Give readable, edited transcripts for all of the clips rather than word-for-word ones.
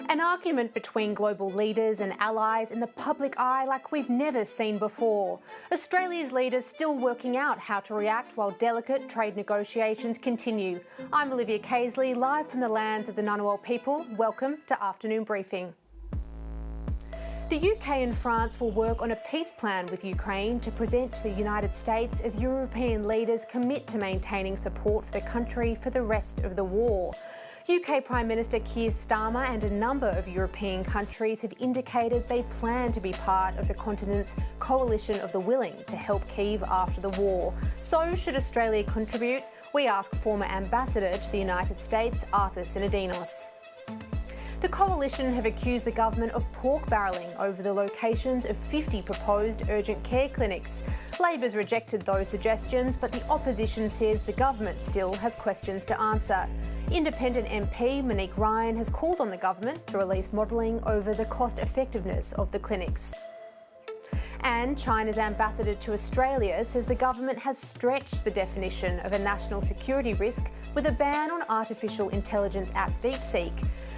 An argument between global leaders and allies in the public eye like we've never seen before. Australia's leaders still working out how to react while delicate trade negotiations continue. I'm Olivia Caisley, live from the lands of the Ngunnawal people. Welcome to Afternoon Briefing. The UK and France will work on a peace plan with Ukraine to present to the United States as European leaders commit to maintaining support for the country for the rest of the war. UK Prime Minister Keir Starmer and a number of European countries have indicated they plan to be part of the continent's coalition of the willing to help Kyiv after the war. So should Australia contribute? We ask former Ambassador to the United States Arthur Sinodinos. The Coalition have accused the government of pork barrelling over the locations of 50 proposed urgent care clinics. Labor's rejected those suggestions, but the opposition says the government still has questions to answer. Independent MP Monique Ryan has called on the government to release modelling over the cost-effectiveness of the clinics. And China's ambassador to Australia says the government has stretched the definition of a national security risk with a ban on artificial intelligence app DeepSeek.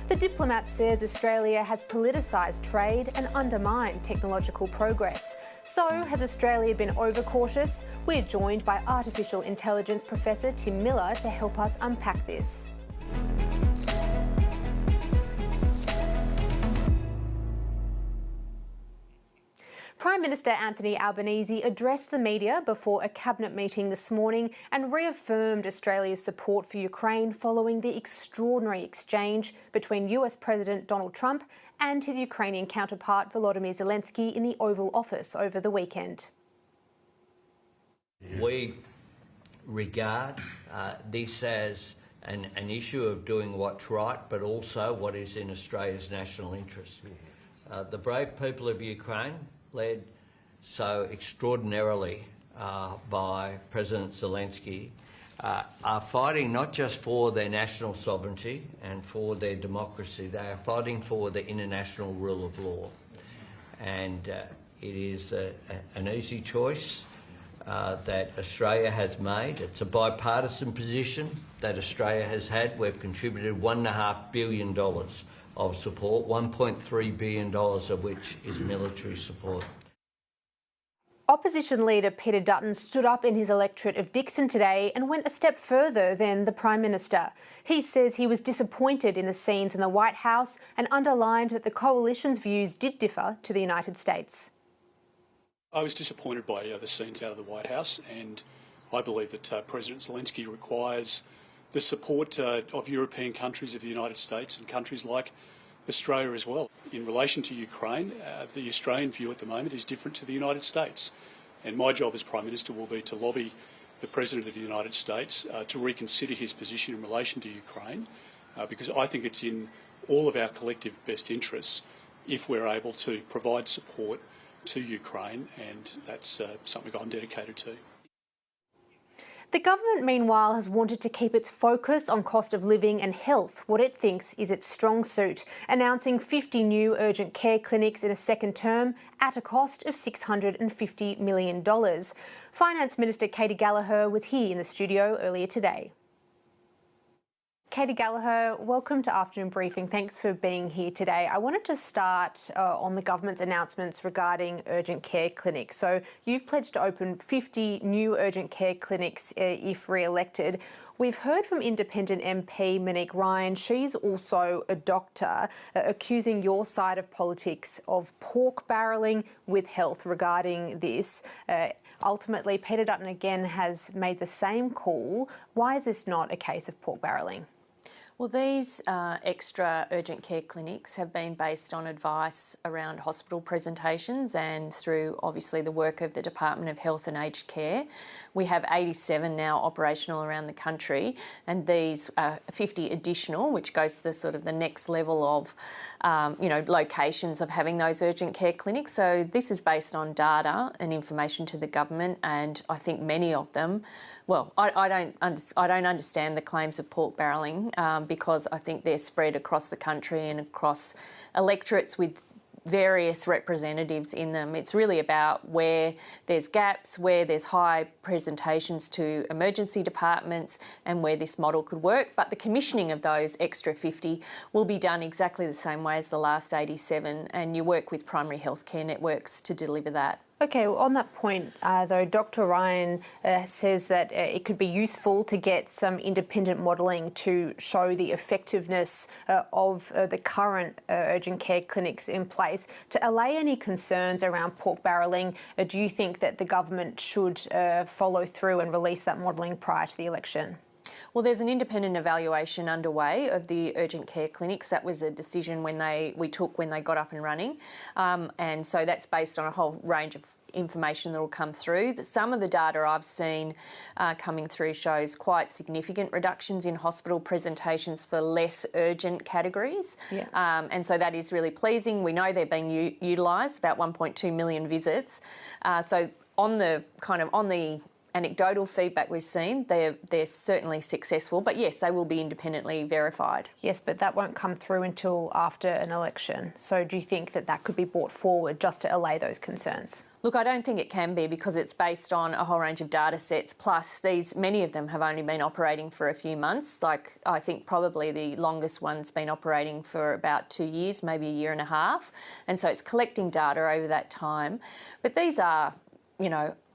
The diplomat says Australia has politicised trade and undermined technological progress. So, has Australia been overcautious? We're joined by artificial intelligence professor Tim Miller to help us unpack this. Prime Minister Anthony Albanese addressed the media before a cabinet meeting this morning and reaffirmed Australia's support for Ukraine following the extraordinary exchange between US President Donald Trump and his Ukrainian counterpart Volodymyr Zelensky in the Oval Office over the weekend. We regard this as an issue of doing what's right, but also what is in Australia's national interest. The brave people of Ukraine, led so extraordinarily by President Zelensky, are fighting not just for their national sovereignty and for their democracy, they are fighting for the international rule of law. And it is an easy choice that Australia has made. It's a bipartisan position that Australia has had. We've contributed $1.5 billion of support, $1.3 billion of which is military support. Opposition leader Peter Dutton stood up in his electorate of Dickson today and went a step further than the Prime Minister. He says he was disappointed in the scenes in the White House and underlined that the coalition's views did differ to the United States. I was disappointed by the scenes out of the White House, and I believe that President Zelensky requires the support of European countries, of the United States and countries like Australia as well. In relation to Ukraine, the Australian view at the moment is different to the United States. And my job as Prime Minister will be to lobby the President of the United States to reconsider his position in relation to Ukraine, because I think it's in all of our collective best interests if we're able to provide support to Ukraine, and that's something I'm dedicated to. The government, meanwhile, has wanted to keep its focus on cost of living and health, what it thinks is its strong suit, announcing 50 new urgent care clinics in a second term at a cost of $650 million. Finance Minister Katy Gallagher was here in the studio earlier today. Katy Gallagher, welcome to Afternoon Briefing. Thanks for being here today. I wanted to start on the government's announcements regarding urgent care clinics. So you've pledged to open 50 new urgent care clinics if re-elected. We've heard from independent MP Monique Ryan. She's also a doctor, accusing your side of politics of pork barrelling with health regarding this. Ultimately, Peter Dutton again has made the same call. Why is this not a case of pork barrelling? Well, these extra urgent care clinics have been based on advice around hospital presentations and through obviously the work of the Department of Health and Aged Care. We have 87 now operational around the country, and these 50 additional, which goes to the sort of the next level of locations of having those urgent care clinics. So this is based on data and information to the government, and I think many of them, well, I don't understand the claims of pork barrelling because I think they're spread across the country and across electorates with various representatives in them. It's really about where there's gaps, where there's high presentations to emergency departments and where this model could work. But the commissioning of those extra 50 will be done exactly the same way as the last 87, and you work with primary healthcare networks to deliver that. Okay, well, on that point, though, Dr. Ryan says that it could be useful to get some independent modelling to show the effectiveness of the current urgent care clinics in place. To allay any concerns around pork barrelling, do you think that the government should follow through and release that modelling prior to the election? Well, there's an independent evaluation underway of the urgent care clinics. That was a decision we took when they got up and running. And so that's based on a whole range of information that will come through. Some of the data I've seen coming through shows quite significant reductions in hospital presentations for less urgent categories. Yeah. And so that is really pleasing. We know they're being utilised, about 1.2 million visits. So on the anecdotal feedback we've seen, they're certainly successful, but yes, they will be independently verified. Yes, but that won't come through until after an election. So do you think that that could be brought forward just to allay those concerns? Look, I don't think it can be, because it's based on a whole range of data sets, plus many of them have only been operating for a few months. Like, I think probably the longest one's been operating for about 2 years, maybe a year and a half. And so it's collecting data over that time. But these are,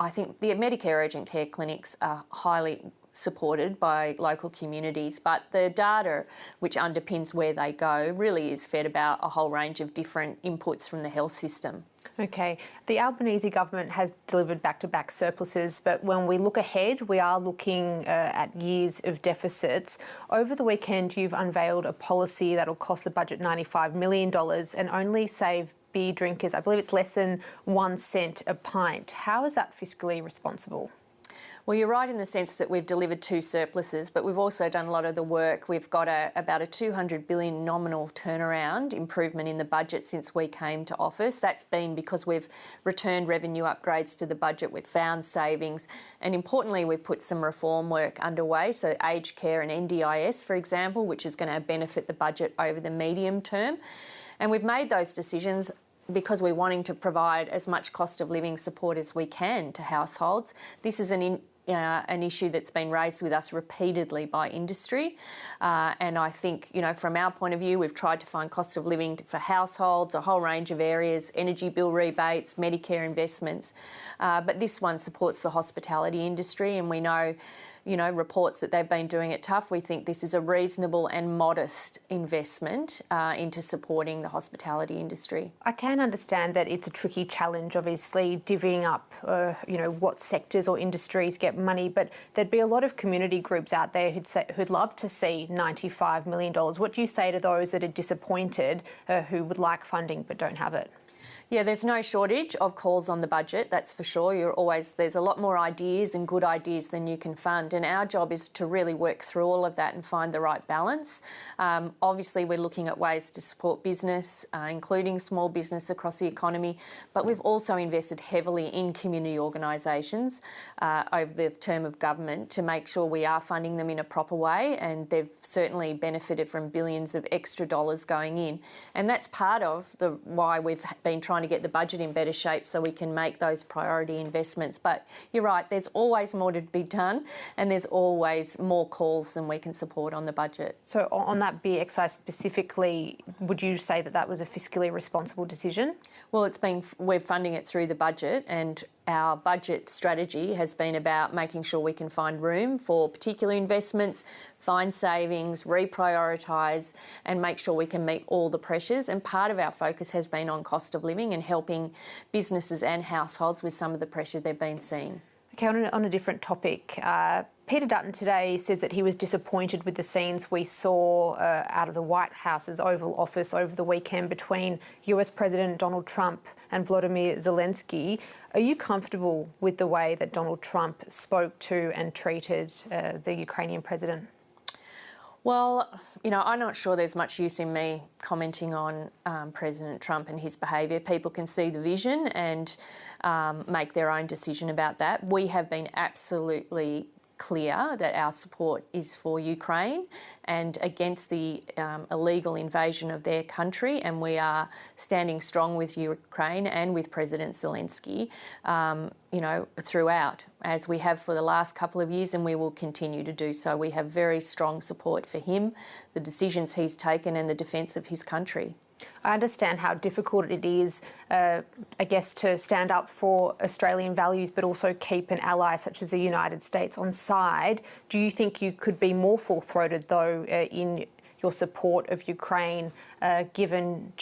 I think the Medicare urgent care clinics are highly supported by local communities, but the data which underpins where they go really is fed about a whole range of different inputs from the health system. Okay, the Albanese government has delivered back-to-back surpluses, but when we look ahead, we are looking at years of deficits. Over the weekend, you've unveiled a policy that will cost the budget $95 million and only save beer drinkers, I believe it's less than 1 cent a pint. How is that fiscally responsible? Well, you're right in the sense that we've delivered 2 surpluses, but we've also done a lot of the work. We've got about a $200 billion nominal turnaround improvement in the budget since we came to office. That's been because we've returned revenue upgrades to the budget, we've found savings, and importantly, we've put some reform work underway, so aged care and NDIS, for example, which is going to benefit the budget over the medium term. And we've made those decisions because we're wanting to provide as much cost of living support as we can to households. This is an issue that's been raised with us repeatedly by industry. And I think, from our point of view, we've tried to find cost of living for households, a whole range of areas, energy bill rebates, Medicare investments. But this one supports the hospitality industry, and we know reports that they've been doing it tough. We think this is a reasonable and modest investment into supporting the hospitality industry. I can understand that it's a tricky challenge, obviously, divvying up, what sectors or industries get money, but there'd be a lot of community groups out there who'd love to see $95 million. What do you say to those that are disappointed, who would like funding but don't have it? Yeah, there's no shortage of calls on the budget, that's for sure. There's a lot more ideas and good ideas than you can fund, and our job is to really work through all of that and find the right balance. Obviously, we're looking at ways to support business, including small business across the economy, but we've also invested heavily in community organisations over the term of government to make sure we are funding them in a proper way, and they've certainly benefited from billions of extra dollars going in. And that's part of why we've been trying to get the budget in better shape so we can make those priority investments. But you're right, there's always more to be done, and there's always more calls than we can support on the budget. So on that beer excise specifically, would you say that that was a fiscally responsible decision? Well, we're funding it through the budget, and our budget strategy has been about making sure we can find room for particular investments, find savings, reprioritise, and make sure we can meet all the pressures. And part of our focus has been on cost of living and helping businesses and households with some of the pressure they've been seeing. Okay, on a different topic, Peter Dutton today says that he was disappointed with the scenes we saw out of the White House's Oval Office over the weekend between US President Donald Trump and Volodymyr Zelensky. Are you comfortable with the way that Donald Trump spoke to and treated the Ukrainian president? Well, I'm not sure there's much use in me commenting on President Trump and his behaviour. People can see the vision and make their own decision about that. We have been absolutely clear that our support is for Ukraine and against the illegal invasion of their country, and we are standing strong with Ukraine and with President Zelensky, throughout, as we have for the last couple of years, and we will continue to do so. We have very strong support for him, the decisions he's taken and the defence of his country. I understand how difficult it is, to stand up for Australian values, but also keep an ally such as the United States on side. Do you think you could be more full-throated, though, in your support of Ukraine, given,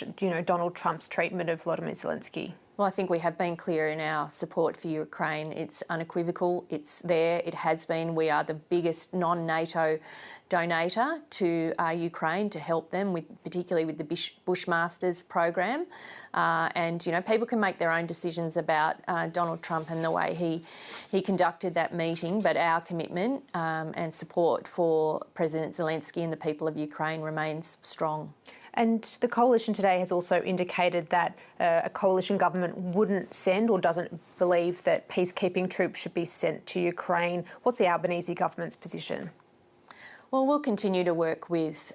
Donald Trump's treatment of Volodymyr Zelensky? Well, I think we have been clear in our support for Ukraine. It's unequivocal. It's there. It has been. We are the biggest non-NATO donator to Ukraine to help them, particularly with the Bushmasters program. People can make their own decisions about Donald Trump and the way he conducted that meeting, but our commitment and support for President Zelensky and the people of Ukraine remains strong. And the coalition today has also indicated that a coalition government wouldn't send or doesn't believe that peacekeeping troops should be sent to Ukraine. What's the Albanese government's position? Well, we'll continue to work with,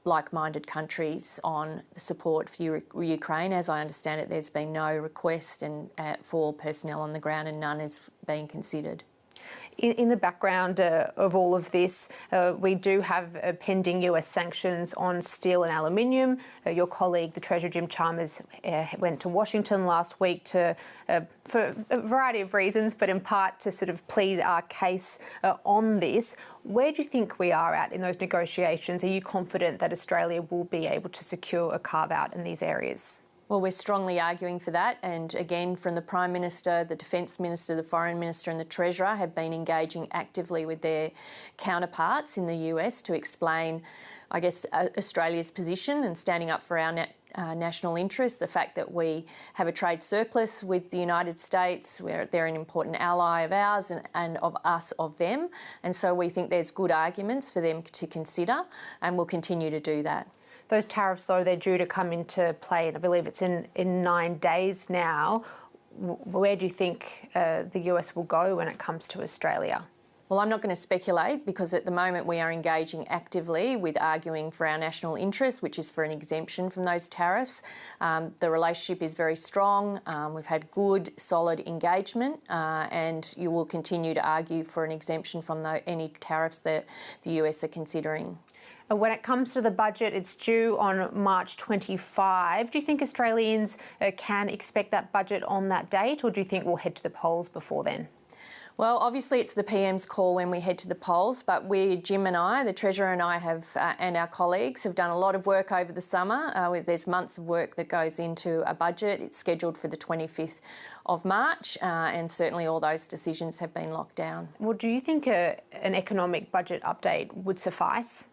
like-minded countries on the support for Ukraine. As I understand it, there's been no request for personnel on the ground, and none is being considered. In the background of all of this, we do have pending US sanctions on steel and aluminium. Your colleague, the Treasurer Jim Chalmers, went to Washington last week for a variety of reasons, but in part to sort of plead our case on this. Where do you think we are at in those negotiations? Are you confident that Australia will be able to secure a carve-out in these areas? Well, we're strongly arguing for that, and again, from the Prime Minister, the Defence Minister, the Foreign Minister and the Treasurer have been engaging actively with their counterparts in the US to explain, Australia's position and standing up for our national interests, the fact that we have a trade surplus with the United States, where they're an important ally of ours and of us, of them, and so we think there's good arguments for them to consider, and we'll continue to do that. Those tariffs, though, they're due to come into play, and I believe it's in 9 days now. Where do you think the US will go when it comes to Australia? Well, I'm not going to speculate, because at the moment we are engaging actively with arguing for our national interest, which is for an exemption from those tariffs. The relationship is very strong. We've had good, solid engagement, and you will continue to argue for an exemption from any tariffs that the US are considering. When it comes to the budget, it's due on March 25. Do you think Australians can expect that budget on that date, or do you think we'll head to the polls before then? Well, obviously it's the PM's call when we head to the polls, but Jim and I, the Treasurer and I and our colleagues have done a lot of work over the summer. There's months of work that goes into a budget. It's scheduled for the 25th of March, and certainly all those decisions have been locked down. Well, do you think an economic budget update would suffice?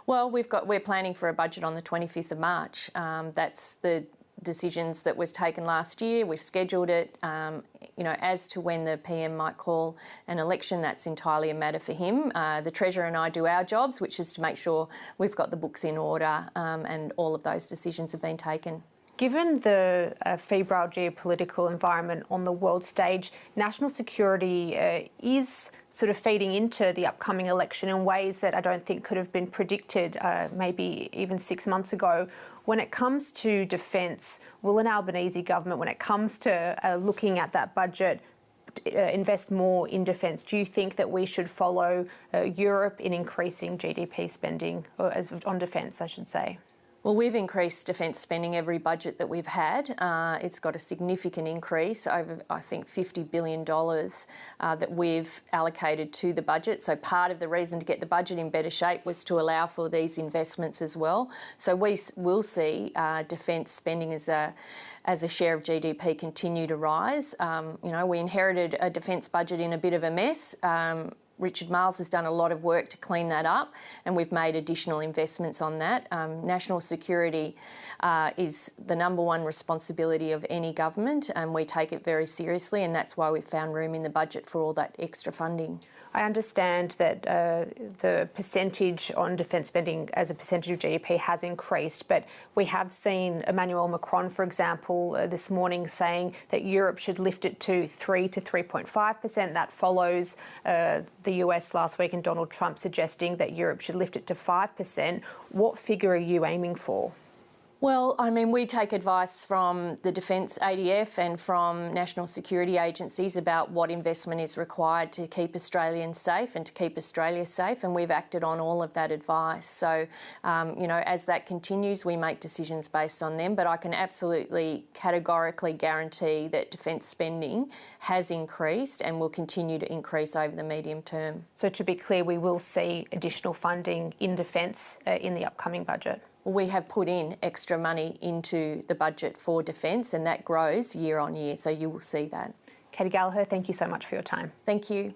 Well, we're planning for a budget on the 25th of March. That's the decisions that was taken last year. We've scheduled it. As to when the PM might call an election, that's entirely a matter for him. The Treasurer and I do our jobs, which is to make sure we've got the books in order, and all of those decisions have been taken. Given the febrile geopolitical environment on the world stage, national security is sort of feeding into the upcoming election in ways that I don't think could have been predicted maybe even 6 months ago. When it comes to defence, will an Albanese government, when it comes to looking at that budget, invest more in defence? Do you think that we should follow Europe in increasing GDP spending, on defence, I should say? Well, we've increased defence spending every budget that we've had. It's got a significant increase, over, I think, $50 billion that we've allocated to the budget. So part of the reason to get the budget in better shape was to allow for these investments as well. So we will see defence spending as a share of GDP continue to rise. We inherited a defence budget in a bit of a mess. Richard Marles has done a lot of work to clean that up, and we've made additional investments on that. National security is the number one responsibility of any government, and we take it very seriously, and that's why we've found room in the budget for all that extra funding. I understand that the percentage on defence spending as a percentage of GDP has increased, but we have seen Emmanuel Macron, for example, this morning saying that Europe should lift it to 3 to 3.5%. That follows the US last week and Donald Trump suggesting that Europe should lift it to 5%. What figure are you aiming for? Well, I mean, we take advice from the Defence ADF and from national security agencies about what investment is required to keep Australians safe and to keep Australia safe, and we've acted on all of that advice. So, you know, as that continues, we make decisions based on them, but I can absolutely categorically guarantee that defence spending has increased and will continue to increase over the medium term. So to be clear, we will see additional funding in defence in the upcoming budget? We have put in extra money into the budget for defence, and that grows year on year, so you will see that. Katy Gallagher, thank you so much for your time. Thank you.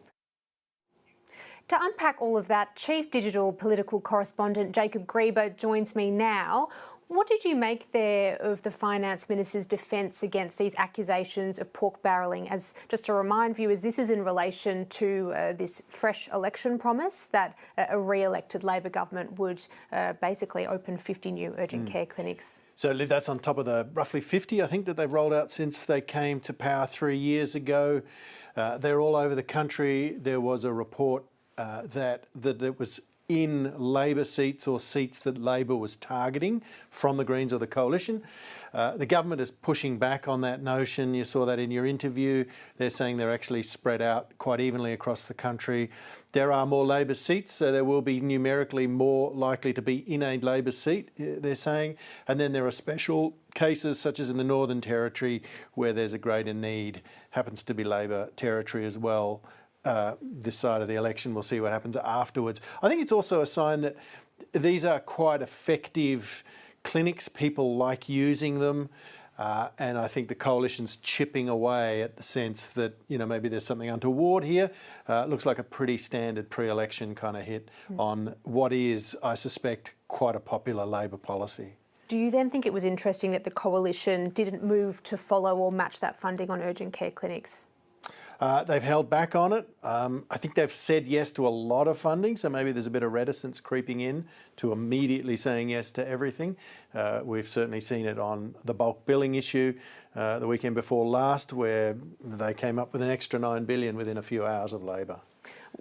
To unpack all of that, Chief Digital Political Correspondent Jacob Greber joins me now. What did you make there of the Finance Minister's defence against these accusations of pork barrelling? As just to remind viewers, this is in relation to this fresh election promise that a re-elected Labor government would basically open 50 new urgent care clinics. So, Liv, that's on top of the roughly 50, I think, that they've rolled out since they came to power 3 years ago. They're all over the country. There was a report that it was in Labor seats or seats that Labor was targeting from the Greens or the Coalition. The government is pushing back on that notion. You saw that in your interview. They're saying they're actually spread out quite evenly across the country. There are more Labor seats, so there will be numerically more likely to be in a Labor seat, they're saying. And then there are special cases, such as in the Northern Territory, where there's a greater need. Happens to be Labor territory as well. This side of the election, we'll see what happens afterwards. I think it's also a sign that these are quite effective clinics. People like using them. And I think the coalition's chipping away at the sense that, you know, maybe there's something untoward here. It looks like a pretty standard pre-election kind of hit on what is, I suspect, quite a popular Labor policy. Do you then think it was interesting that the coalition didn't move to follow or match that funding on urgent care clinics? They've held back on it. I think they've said yes to a lot of funding, so maybe there's a bit of reticence creeping in to immediately saying yes to everything. We've certainly seen it on the bulk billing issue the weekend before last, where they came up with an extra $9 billion within a few hours of Labor.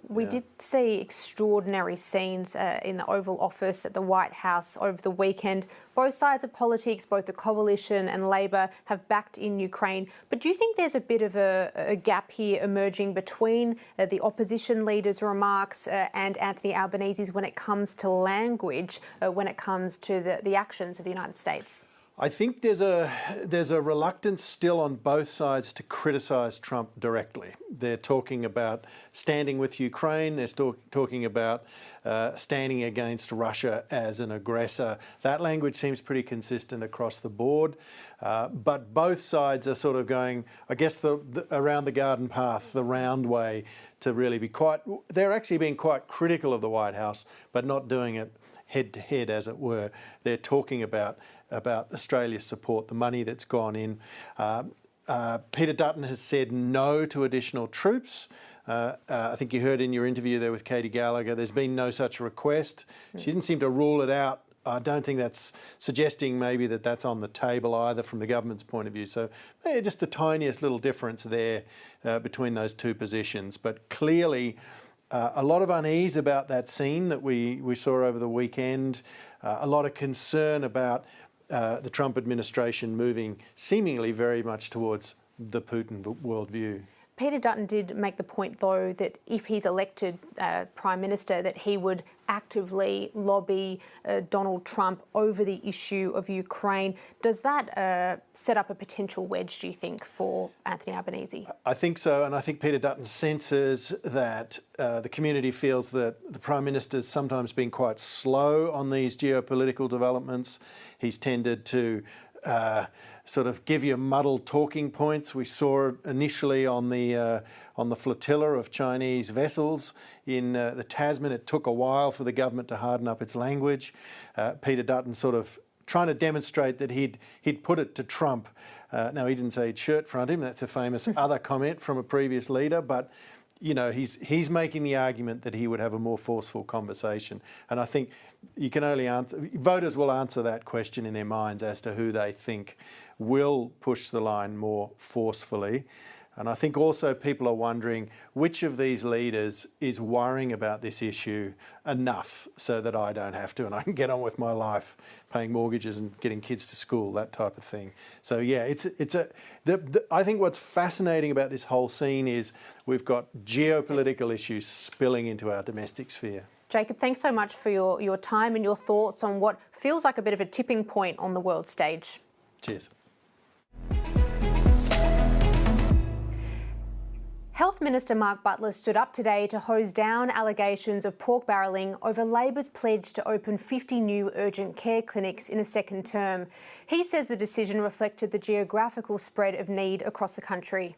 We did see extraordinary scenes in the Oval Office at the White House over the weekend. Both sides of politics, both the Coalition and Labor, have backed in Ukraine. But do you think there's a bit of a gap here emerging between the opposition leaders' remarks and Anthony Albanese's when it comes to language, when it comes to the actions of the United States? I think there's a reluctance still on both sides to criticise Trump directly. They're talking about standing with Ukraine. They're talking about standing against Russia as an aggressor. That language seems pretty consistent across the board. But both sides are sort of going, I guess, around the garden path, the round way, to really be quite... They're actually being quite critical of the White House, but not doing it head to head, as it were. They're talking about Australia's support, the money that's gone in. Peter Dutton has said no to additional troops. I think you heard in your interview there with Katy Gallagher, there's been no such request. She didn't seem to rule it out. I don't think that's suggesting maybe that that's on the table either from the government's point of view. So just the tiniest little difference there between those two positions. But clearly, a lot of unease about that scene that we saw over the weekend, a lot of concern about the Trump administration moving seemingly very much towards the Putin worldview. Peter Dutton did make the point, though, that if he's elected Prime Minister, that he would actively lobby Donald Trump over the issue of Ukraine. Does that set up a potential wedge, do you think, for Anthony Albanese? I think so, and I think Peter Dutton senses that the community feels that the Prime Minister's sometimes been quite slow on these geopolitical developments. He's tended to sort of give you muddled talking points. We saw it initially on the flotilla of Chinese vessels in the Tasman. It took a while for the government to harden up its language. Peter Dutton sort of trying to demonstrate that he'd put it to Trump. Now, he didn't say he'd shirt front him. That's a famous other comment from a previous leader, but you know, he's making the argument that he would have a more forceful conversation. And I think you can only voters will answer that question in their minds as to who they think will push the line more forcefully. And I think also people are wondering which of these leaders is worrying about this issue enough so that I don't have to and I can get on with my life, paying mortgages and getting kids to school, that type of thing. So yeah, I think what's fascinating about this whole scene is we've got geopolitical issues spilling into our domestic sphere. Jacob, thanks so much for your time and your thoughts on what feels like a bit of a tipping point on the world stage. Cheers. Health Minister Mark Butler stood up today to hose down allegations of pork barrelling over Labor's pledge to open 50 new urgent care clinics in a second term. He says the decision reflected the geographical spread of need across the country.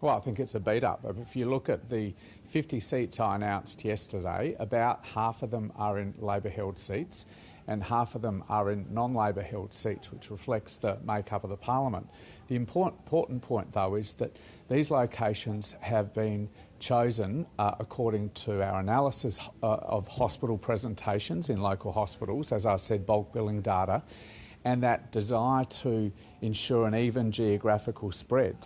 Well, I think it's a beat up. If you look at the 50 seats I announced yesterday, about half of them are in Labor-held seats and half of them are in non-Labor held seats, which reflects the makeup of the parliament. The important point, though, is that these locations have been chosen according to our analysis of hospital presentations in local hospitals, as I said, bulk billing data, and that desire to ensure an even geographical spread.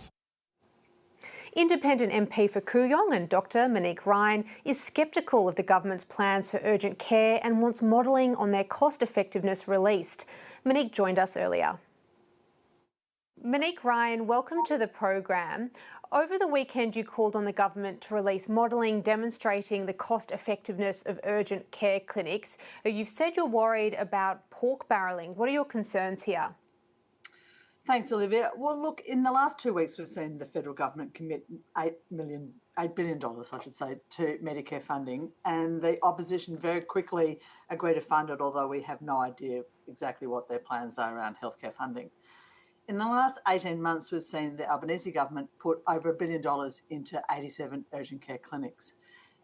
Independent MP for Kooyong and Dr Monique Ryan is sceptical of the government's plans for urgent care and wants modelling on their cost effectiveness released. Monique joined us earlier. Monique Ryan, welcome to the program. Over the weekend, you called on the government to release modelling demonstrating the cost effectiveness of urgent care clinics. You've said you're worried about pork barrelling. What are your concerns here? Thanks, Olivia. Well, look, in the last 2 weeks, we've seen the federal government commit $8 billion, I should say, to Medicare funding, and the opposition very quickly agreed to fund it, although we have no idea exactly what their plans are around healthcare funding. In the last 18 months, we've seen the Albanese government put over $1 billion into 87 urgent care clinics.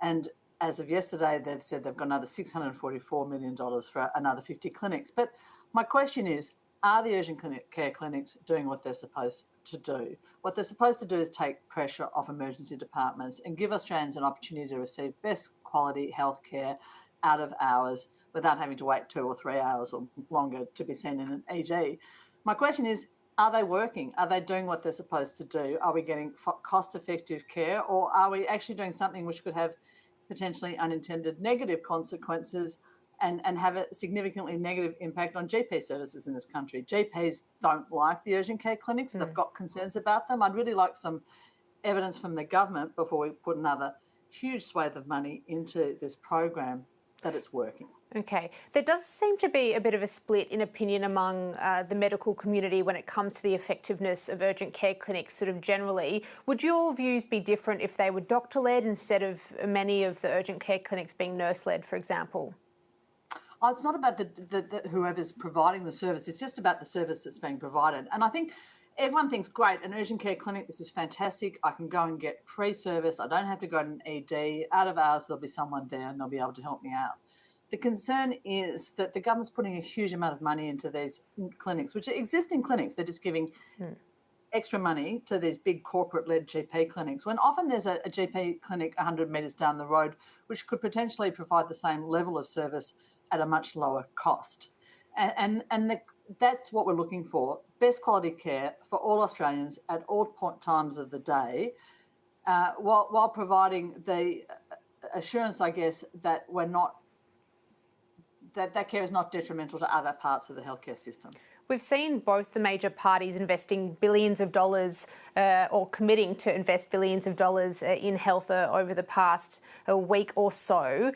And as of yesterday, they've said they've got another $644 million for another 50 clinics. But my question is, are the urgent care clinics doing what they're supposed to do? What they're supposed to do is take pressure off emergency departments and give Australians an opportunity to receive best quality health care out of hours without having to wait 2 or 3 hours or longer to be seen in an ED. My question is, are they working? Are they doing what they're supposed to do? Are we getting cost-effective care, or are we actually doing something which could have potentially unintended negative consequences and have a significantly negative impact on GP services in this country? GPs don't like the urgent care clinics. They've got concerns about them. I'd really like some evidence from the government before we put another huge swathe of money into this program that it's working. Okay. There does seem to be a bit of a split in opinion among the medical community when it comes to the effectiveness of urgent care clinics sort of generally. Would your views be different if they were doctor-led instead of many of the urgent care clinics being nurse-led, for example? Oh, it's not about the whoever's providing the service. It's just about the service that's being provided. And I think everyone thinks, great, an urgent care clinic, this is fantastic. I can go and get free service. I don't have to go to an ED. Out of hours, there'll be someone there and they'll be able to help me out. The concern is that the government's putting a huge amount of money into these clinics, which are existing clinics. They're just giving extra money to these big corporate-led GP clinics, when often there's a GP clinic 100 metres down the road, which could potentially provide the same level of service at a much lower cost. That's what we're looking for, best quality care for all Australians at all times of the day, while providing the assurance, I guess, that we're not that care is not detrimental to other parts of the healthcare system. We've seen both the major parties investing billions of dollars or committing to invest billions of dollars in health over the past week or so.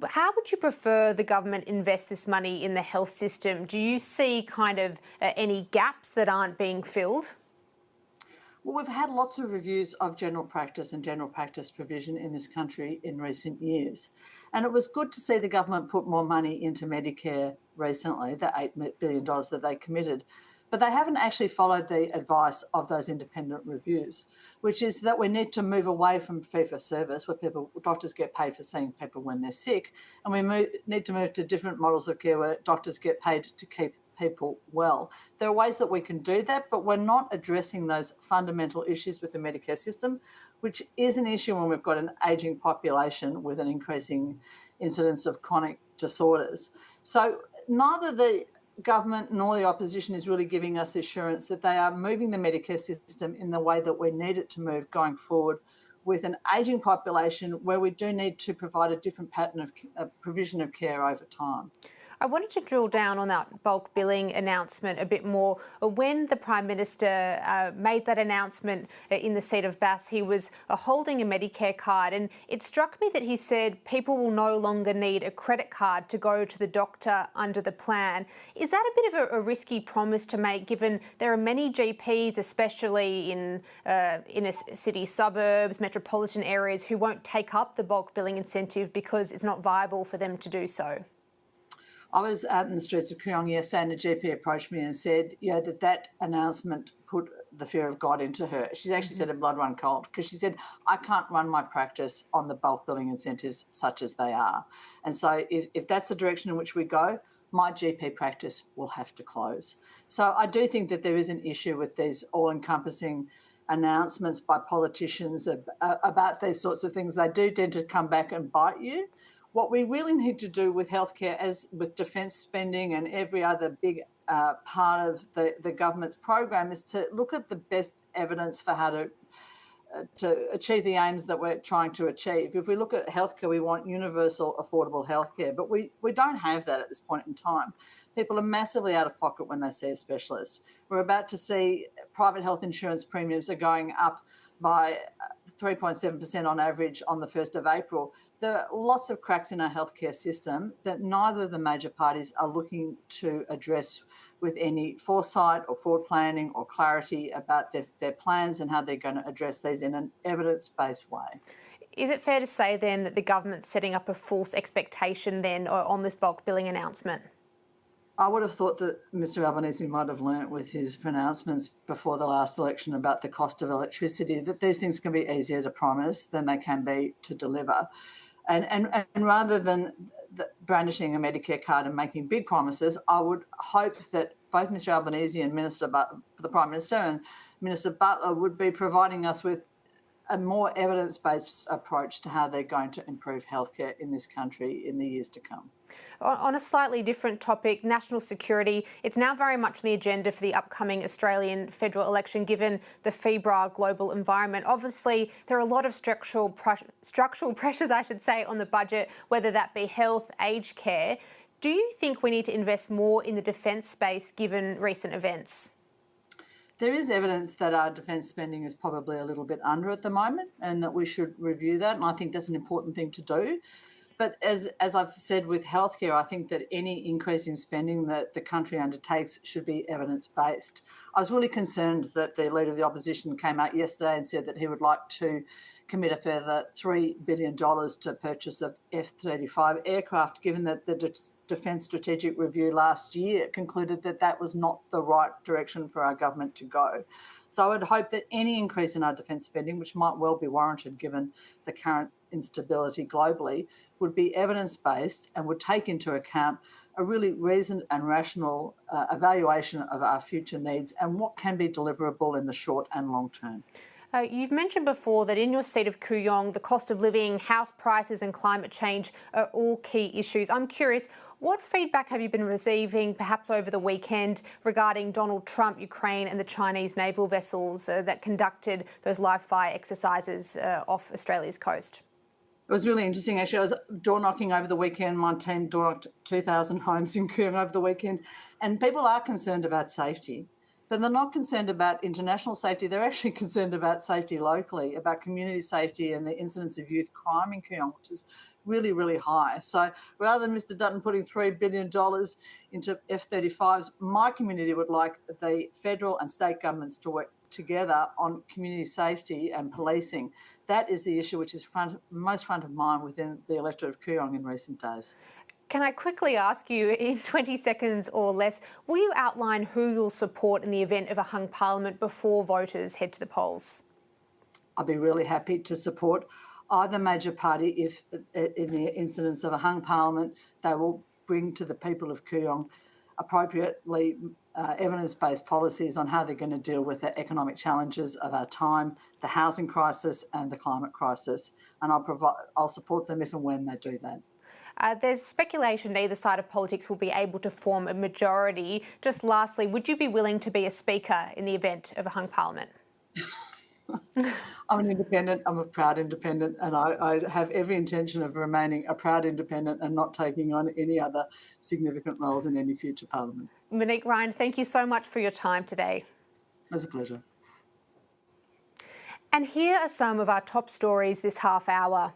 How would you prefer the government invest this money in the health system? Do you see kind of any gaps that aren't being filled? Well, we've had lots of reviews of general practice and general practice provision in this country in recent years. And it was good to see the government put more money into Medicare recently, the $8 billion that they committed. But they haven't actually followed the advice of those independent reviews, which is that we need to move away from fee-for-service, where doctors get paid for seeing people when they're sick, and we need to move to different models of care where doctors get paid to keep people well. There are ways that we can do that, but we're not addressing those fundamental issues with the Medicare system, which is an issue when we've got an ageing population with an increasing incidence of chronic disorders. So neither the government nor the opposition is really giving us assurance that they are moving the Medicare system in the way that we need it to move going forward, with an ageing population where we do need to provide a different pattern of provision of care over time. I wanted to drill down on that bulk billing announcement a bit more. When the Prime Minister made that announcement in the seat of Bass, he was holding a Medicare card, and it struck me that he said people will no longer need a credit card to go to the doctor under the plan. Is that a bit of a risky promise to make, given there are many GPs, especially in inner city suburbs, metropolitan areas, who won't take up the bulk billing incentive because it's not viable for them to do so? I was out in the streets of Kooyong yesterday and the GP approached me and said, that announcement put the fear of God into her. She actually said her blood run cold, because she said, I can't run my practice on the bulk billing incentives such as they are. And so if that's the direction in which we go, my GP practice will have to close. So I do think that there is an issue with these all-encompassing announcements by politicians about these sorts of things. They do tend to come back and bite you. What we really need to do with healthcare, as with defence spending and every other big part of the government's program, is to look at the best evidence for how to achieve the aims that we're trying to achieve. If we look at healthcare, we want universal, affordable healthcare, but we don't have that at this point in time. People are massively out of pocket when they see a specialist. We're about to see private health insurance premiums are going up by 3.7% on average on the 1st of April. There are lots of cracks in our healthcare system that neither of the major parties are looking to address with any foresight or forward planning or clarity about their plans and how they're going to address these in an evidence-based way. Is it fair to say then that the government's setting up a false expectation then on this bulk billing announcement? I would have thought that Mr Albanese might have learnt with his pronouncements before the last election about the cost of electricity that these things can be easier to promise than they can be to deliver. And rather than brandishing a Medicare card and making big promises, I would hope that both Mr Albanese and the Prime Minister and Minister Butler would be providing us with a more evidence-based approach to how they're going to improve healthcare in this country in the years to come. On a slightly different topic, national security, it's now very much on the agenda for the upcoming Australian federal election, given the febrile global environment. Obviously, there are a lot of structural pressures, on the budget, whether that be health, aged care. Do you think we need to invest more in the defence space, given recent events? There is evidence that our defence spending is probably a little bit under at the moment, and that we should review that, and I think that's an important thing to do. But as I've said with healthcare, I think that any increase in spending that the country undertakes should be evidence-based. I was really concerned that the Leader of the Opposition came out yesterday and said that he would like to commit a further $3 billion to purchase of F-35 aircraft, given that the Defence Strategic Review last year concluded that that was not the right direction for our government to go. So I would hope that any increase in our defence spending, which might well be warranted given the current instability globally, would be evidence-based and would take into account a really reasoned and rational evaluation of our future needs and what can be deliverable in the short and long term. You've mentioned before that in your seat of Kooyong, the cost of living, house prices and climate change are all key issues. I'm curious, what feedback have you been receiving, perhaps over the weekend, regarding Donald Trump, Ukraine and the Chinese naval vessels that conducted those live-fire exercises off Australia's coast? It was really interesting, actually. I was door knocking over the weekend. My team door knocked 2,000 homes in Kooyong over the weekend. And people are concerned about safety, but they're not concerned about international safety. They're actually concerned about safety locally, about community safety and the incidence of youth crime in Kooyong, which is really, really high. So rather than Mr Dutton putting $3 billion into F-35s, my community would like the federal and state governments to work together on community safety and policing. That is the issue which is most front of mind within the electorate of Kooyong in recent days. Can I quickly ask you, in 20 seconds or less, will you outline who you'll support in the event of a hung parliament before voters head to the polls? I'd be really happy to support either major party if, in the incidence of a hung parliament, they will bring to the people of Kooyong appropriately evidence-based policies on how they're going to deal with the economic challenges of our time, the housing crisis and the climate crisis. And I'll support them if and when they do that. There's speculation neither side of politics will be able to form a majority. Just lastly, would you be willing to be a speaker in the event of a hung parliament? I'm an independent, I'm a proud independent, and I have every intention of remaining a proud independent and not taking on any other significant roles in any future parliament. Monique Ryan, thank you so much for your time today. It was a pleasure. And here are some of our top stories this half hour.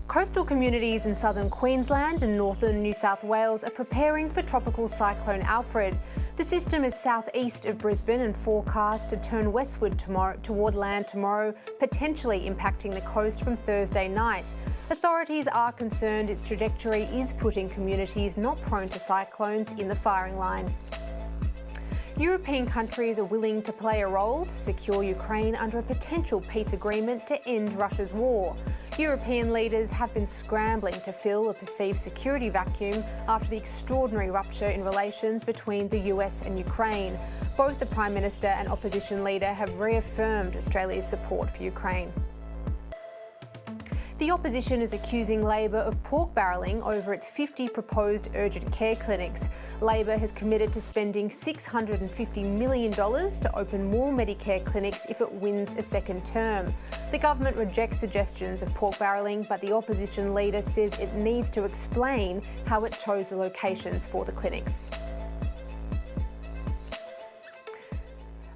Coastal communities in southern Queensland and northern New South Wales are preparing for tropical cyclone Alfred. The system is southeast of Brisbane and forecast to turn westward toward land tomorrow, potentially impacting the coast from Thursday night. Authorities are concerned its trajectory is putting communities not prone to cyclones in the firing line. European countries are willing to play a role to secure Ukraine under a potential peace agreement to end Russia's war. European leaders have been scrambling to fill a perceived security vacuum after the extraordinary rupture in relations between the US and Ukraine. Both the Prime Minister and opposition leader have reaffirmed Australia's support for Ukraine. The opposition is accusing Labor of pork barrelling over its 50 proposed urgent care clinics. Labor has committed to spending $650 million to open more Medicare clinics if it wins a second term. The government rejects suggestions of pork barrelling, but the opposition leader says it needs to explain how it chose the locations for the clinics.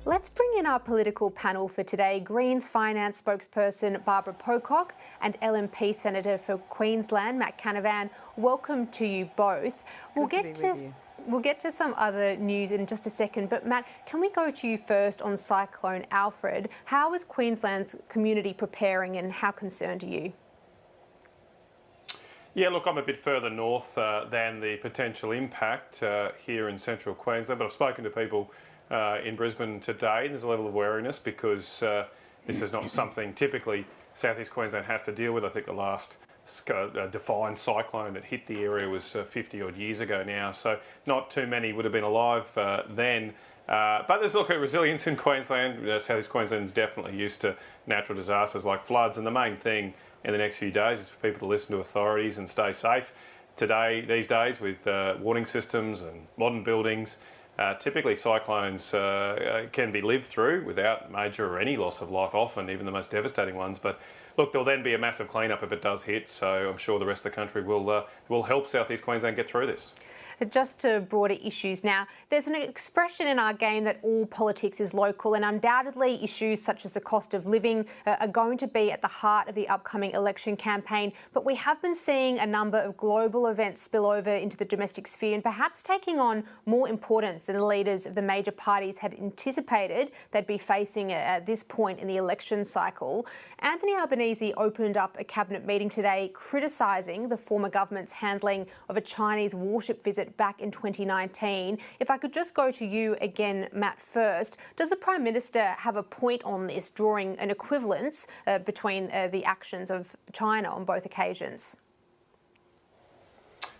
Let's bring in our political panel for today. Greens finance spokesperson Barbara Pocock and LNP Senator for Queensland Matt Canavan. Welcome to you both. We'll get to some other news in just a second, but Matt, can we go to you first on Cyclone Alfred? How is Queensland's community preparing and how concerned are you? Yeah, look, I'm a bit further north than the potential impact here in central Queensland, but I've spoken to people in Brisbane today, and there's a level of wariness because this is not something typically southeast Queensland has to deal with. I think the last defined cyclone that hit the area was 50 odd years ago now, so not too many would have been alive then. But there's a resilience in Queensland. Southeast Queensland's definitely used to natural disasters like floods, and the main thing in the next few days is for people to listen to authorities and stay safe. These days, with warning systems and modern buildings, typically cyclones can be lived through without major or any loss of life, often even the most devastating ones. But look, there'll then be a massive clean-up if it does hit, so I'm sure the rest of the country will help southeast Queensland get through this. Just to broader issues now, there's an expression in our game that all politics is local, and undoubtedly issues such as the cost of living are going to be at the heart of the upcoming election campaign. But we have been seeing a number of global events spill over into the domestic sphere and perhaps taking on more importance than the leaders of the major parties had anticipated they'd be facing at this point in the election cycle. Anthony Albanese opened up a cabinet meeting today criticising the former government's handling of a Chinese warship visit back in 2019. If I could just go to you again, Matt, first. Does the Prime Minister have a point on this, drawing an equivalence between the actions of China on both occasions?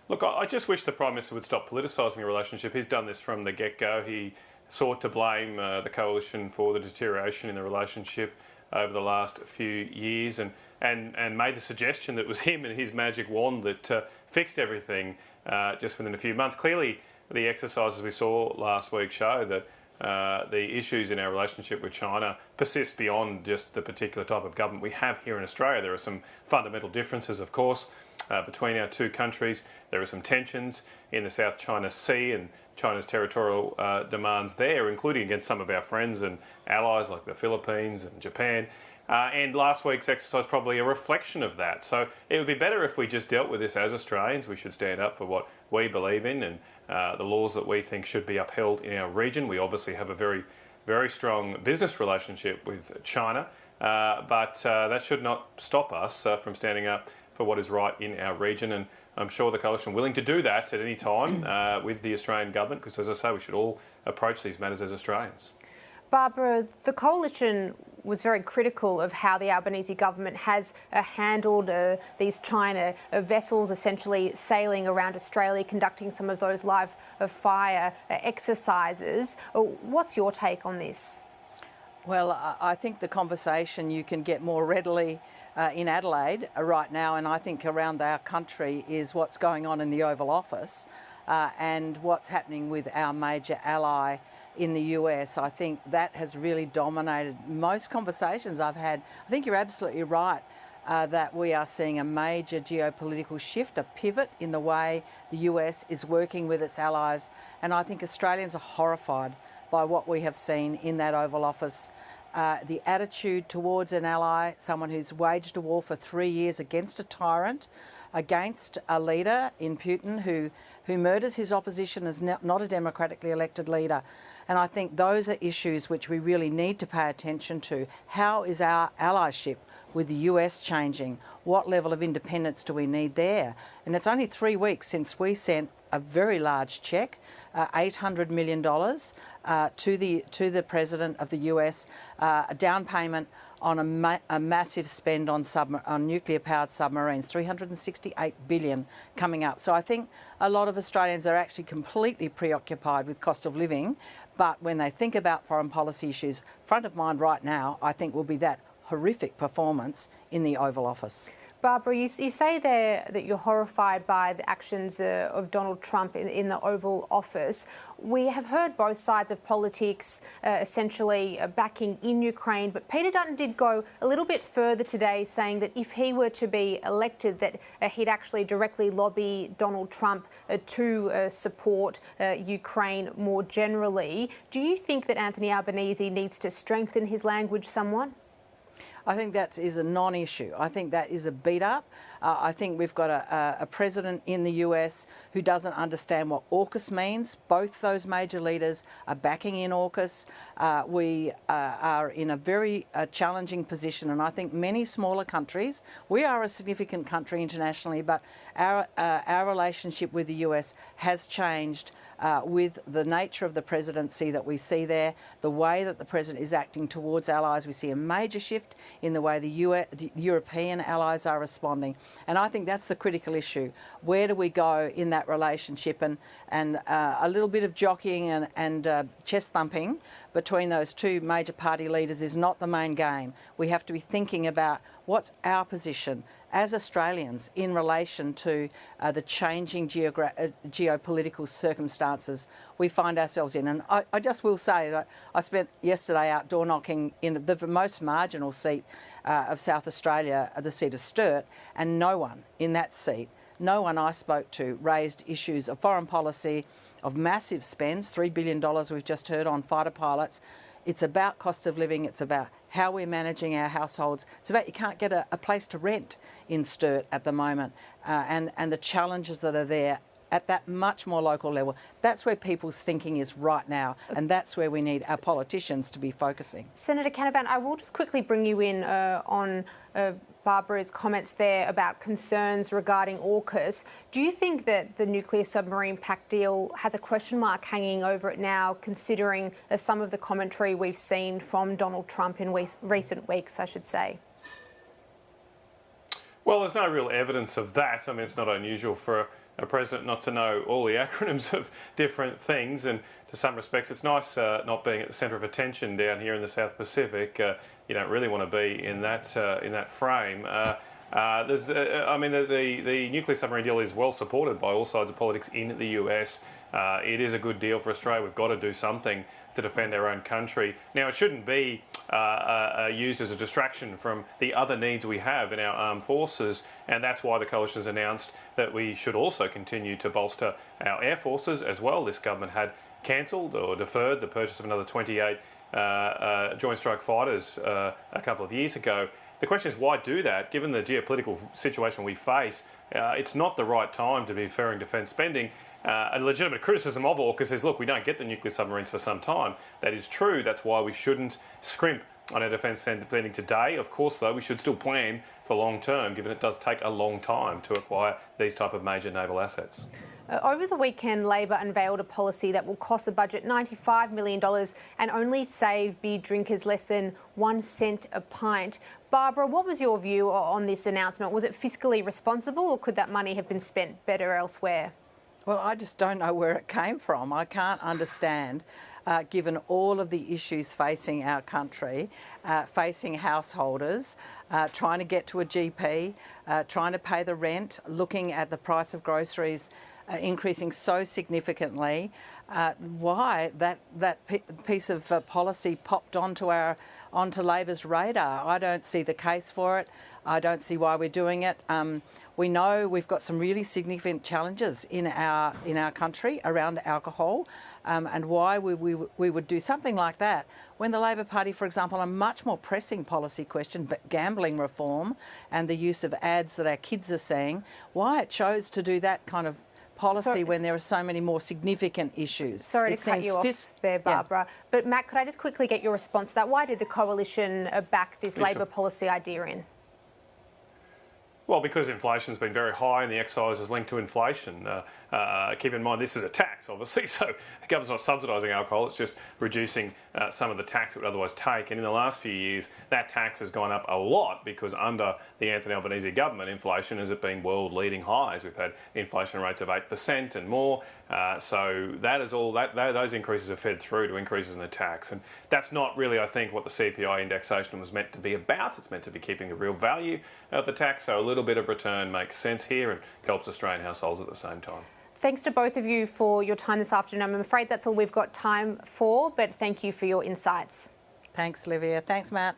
Look, I just wish the Prime Minister would stop politicising the relationship. He's done this from the get-go. He sought to blame the coalition for the deterioration in the relationship over the last few years and made the suggestion that it was him and his magic wand that fixed everything just within a few months. Clearly, the exercises we saw last week show that the issues in our relationship with China persist beyond just the particular type of government we have here in Australia. There are some fundamental differences, of course, between our two countries. There are some tensions in the South China Sea and China's territorial demands there, including against some of our friends and allies like the Philippines and Japan. And last week's exercise probably a reflection of that. So it would be better if we just dealt with this as Australians. We should stand up for what we believe in and the laws that we think should be upheld in our region. We obviously have a very, very strong business relationship with China, but that should not stop us from standing up for what is right in our region. And I'm sure the coalition are willing to do that at any time with the Australian government, because as I say, we should all approach these matters as Australians. Barbara, the coalition was very critical of how the Albanese government has handled these China vessels essentially sailing around Australia, conducting some of those live fire exercises. What's your take on this? Well, I think the conversation you can get more readily in Adelaide right now, and I think around our country, is what's going on in the Oval Office and what's happening with our major ally in the US. I think that has really dominated most conversations I've had. I think you're absolutely right that we are seeing a major geopolitical shift, a pivot in the way the US is working with its allies. And I think Australians are horrified by what we have seen in that Oval Office. The attitude towards an ally, someone who's waged a war for 3 years against a tyrant, against a leader in Putin who murders his opposition as not a democratically elected leader. And I think those are issues which we really need to pay attention to. How is our allyship with the US changing? What level of independence do we need there? And it's only 3 weeks since we sent a very large cheque, $800 million to the President of the US, a down payment on a massive spend on nuclear-powered submarines, $368 billion coming up. So I think a lot of Australians are actually completely preoccupied with cost of living, but when they think about foreign policy issues, front of mind right now, I think will be that horrific performance in the Oval Office. Barbara, you say there that you're horrified by the actions of Donald Trump in the Oval Office. We have heard both sides of politics essentially backing in Ukraine, but Peter Dutton did go a little bit further today, saying that if he were to be elected, that he'd actually directly lobby Donald Trump to support Ukraine more generally. Do you think that Anthony Albanese needs to strengthen his language somewhat? I think that is a non-issue. I think that is a beat-up. I think we've got a president in the US who doesn't understand what AUKUS means. Both those major leaders are backing in AUKUS. We are in a very challenging position, and I think many smaller countries, we are a significant country internationally, but our relationship with the US has changed with the nature of the presidency that we see there, the way that the president is acting towards allies. We see a major shift in the way the European allies are responding. And I think that's the critical issue. Where do we go in that relationship? And a little bit of jockeying and chest thumping between those two major party leaders is not the main game. We have to be thinking about what's our position as Australians in relation to the changing geopolitical circumstances we find ourselves in. And I just will say that I spent yesterday out door knocking in the most marginal seat of South Australia, the seat of Sturt, and no one in that seat, no one I spoke to raised issues of foreign policy, of massive spends, $3 billion we've just heard on fighter pilots. It's about cost of living. It's about how we're managing our households. It's about you can't get a place to rent in Sturt at the moment, and the challenges that are there at that much more local level. That's where people's thinking is right now, and that's where we need our politicians to be focusing. Senator Canavan, I will just quickly bring you in on Barbara's comments there about concerns regarding AUKUS. Do you think that the nuclear submarine pact deal has a question mark hanging over it now, considering some of the commentary we've seen from Donald Trump in recent weeks, I should say? Well, there's no real evidence of that. I mean, it's not unusual for a president not to know all the acronyms of different things, and to some respects it's nice not being at the centre of attention down here in the South Pacific. You don't really want to be in that frame. I mean, the nuclear submarine deal is well supported by all sides of politics in the US. It is a good deal for Australia. We've got to do something to defend our own country. Now, it shouldn't be used as a distraction from the other needs we have in our armed forces, and that's why the coalition has announced that we should also continue to bolster our air forces as well. This government had cancelled or deferred the purchase of another 28 Joint Strike Fighters a couple of years ago. The question is, why do that? Given the geopolitical situation we face, it's not the right time to be deferring defence spending. A legitimate criticism of AUKUS is, look, we don't get the nuclear submarines for some time. That is true. That's why we shouldn't scrimp on our defence spending today. Of course, though, we should still plan for long term, given it does take a long time to acquire these type of major naval assets. Over the weekend, Labor unveiled a policy that will cost the budget $95 million and only save beer drinkers less than 1 cent a pint. Barbara, what was your view on this announcement? Was it fiscally responsible, or could that money have been spent better elsewhere? Well, I just don't know where it came from. I can't understand, given all of the issues facing our country, facing householders, trying to get to a GP, trying to pay the rent, looking at the price of groceries increasing so significantly, why that piece of policy popped onto Labor's radar. I don't see the case for it. I don't see why we're doing it. We know we've got some really significant challenges in our country around alcohol, and why we would do something like that when the Labor Party, for example, a much more pressing policy question, but gambling reform and the use of ads that our kids are seeing, why it chose to do that kind of policy when there are so many more significant issues. Sorry to cut you off there, Barbara. Yeah. But Matt, could I just quickly get your response to that? Why did the Coalition back this Labor policy idea in? Well, because inflation's been very high and the excise is linked to inflation. Keep in mind, this is a tax, obviously, so the government's not subsidising alcohol, it's just reducing some of the tax it would otherwise take. And in the last few years, that tax has gone up a lot because under the Anthony Albanese government, inflation has been world-leading highs. We've had inflation rates of 8% and more. So that is all those increases are fed through to increases in the tax. And that's not really, I think, what the CPI indexation was meant to be about. It's meant to be keeping the real value of the tax, so a little bit of return makes sense here and helps Australian households at the same time. Thanks to both of you for your time this afternoon. I'm afraid that's all we've got time for, but thank you for your insights. Thanks, Olivia. Thanks, Matt.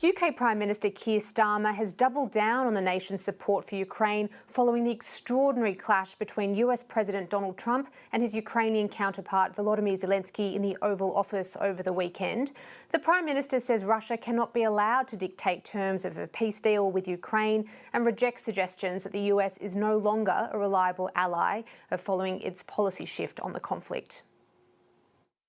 UK Prime Minister Keir Starmer has doubled down on the nation's support for Ukraine following the extraordinary clash between US President Donald Trump and his Ukrainian counterpart Volodymyr Zelensky in the Oval Office over the weekend. The Prime Minister says Russia cannot be allowed to dictate terms of a peace deal with Ukraine and rejects suggestions that the US is no longer a reliable ally following its policy shift on the conflict.